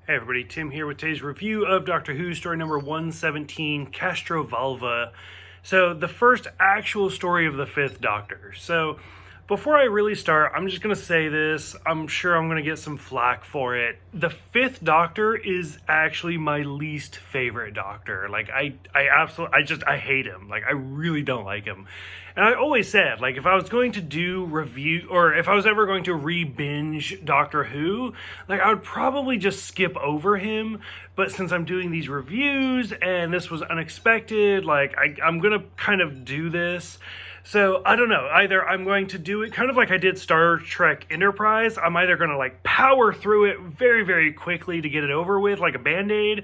Hey everybody, Tim here with today's review of Doctor Who story number 117, Castrovalva. So the first actual story of the Fifth Doctor. So before I really start, I'm just going to say this. I'm sure I'm going to get some flack for it. The Fifth Doctor is actually my least favorite Doctor. Like, I hate him. Like, I really don't like him. And I always said, like, if I was going to do review, or if I was ever going to re-binge Doctor Who, like, I would probably just skip over him. But since I'm doing these reviews, and this was unexpected, like, I'm going to kind of do this. So, I don't know, either I'm going to do it kind of like I did Star Trek Enterprise. I'm either going to like power through it very, very quickly to get it over with like a Band-Aid,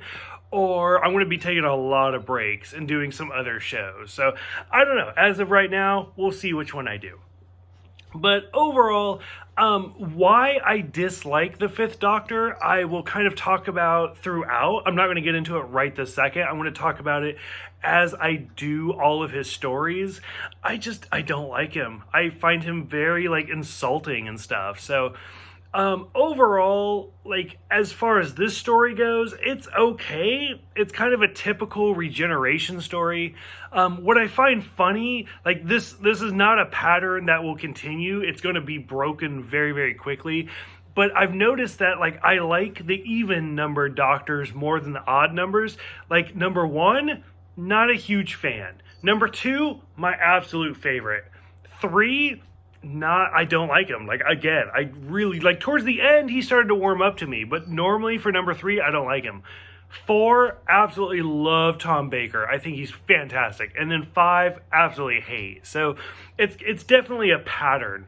or I'm going to be taking a lot of breaks and doing some other shows. So, I don't know. As of right now, we'll see which one I do. But overall, why I dislike the Fifth Doctor, I will kind of talk about throughout. I'm not going to get into it right this second. I'm going to talk about it as I do all of his stories. I don't like him. I find him very, like, insulting and stuff. So, overall, like, as far as this story goes, it's okay. It's kind of a typical regeneration story. What I find funny, like, this is not a pattern that will continue. It's going to be broken very, very quickly. But I've noticed that, like, I like the even numbered Doctors more than the odd numbers. Like, number 1, not a huge fan. Number 2, my absolute favorite. 3, I don't like him. Like, again, I really, like, towards the end, he started to warm up to me. But normally for number 3, I don't like him. 4, absolutely love Tom Baker. I think he's fantastic. And then 5, absolutely hate. So it's definitely a pattern.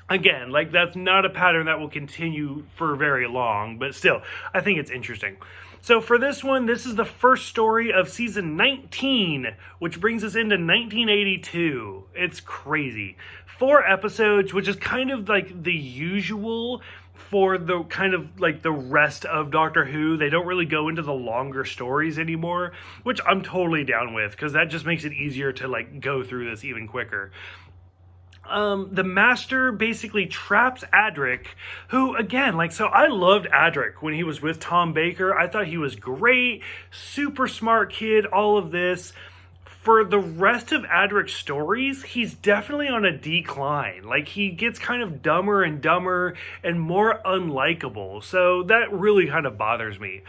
Again, like, that's not a pattern that will continue for very long, but still, I think it's interesting. So for this one, this is the first story of season 19, which brings us into 1982. It's crazy. 4 episodes, which is kind of like the usual for the kind of like the rest of Doctor Who. They don't really go into the longer stories anymore, which I'm totally down with, because that just makes it easier to like go through this even quicker. The Master basically traps Adric, who, again, like, so I loved Adric when he was with Tom Baker. I thought he was great, super smart kid, all of this. For the rest of Adric's stories, he's definitely on a decline. Like, he gets kind of dumber and dumber and more unlikable. So that really kind of bothers me.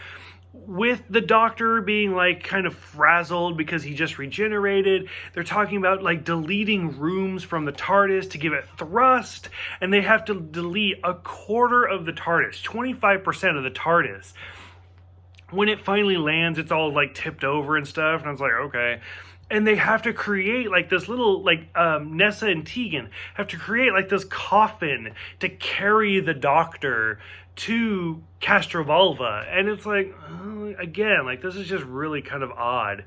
With the Doctor being, like, kind of frazzled because he just regenerated, they're talking about, like, deleting rooms from the TARDIS to give it thrust, and they have to delete a quarter of the TARDIS, 25% of the TARDIS. When it finally lands, it's all, like, tipped over and stuff, and I was like, okay. And they have to create, like, this little, like, Nessa and Tegan have to create, like, this coffin to carry the Doctor to Castrovalva. And it's like, again, like, this is just really kind of odd.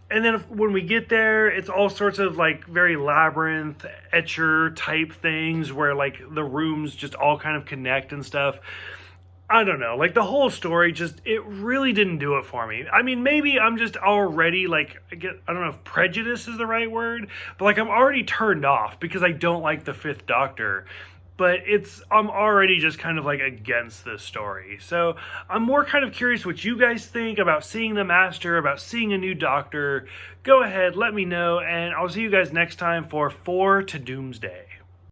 And then when we get there, it's all sorts of, like, very labyrinth, etcher type things where, like, the rooms just all kind of connect and stuff. I don't know, like, the whole story just, it really didn't do it for me. I mean, maybe I'm just already, like, I don't know if prejudice is the right word, but, like, I'm already turned off because I don't like the Fifth Doctor. But I'm already just kind of, like, against this story. So I'm more kind of curious what you guys think about seeing the Master, about seeing a new Doctor. Go ahead, let me know, and I'll see you guys next time for 4 to Doomsday.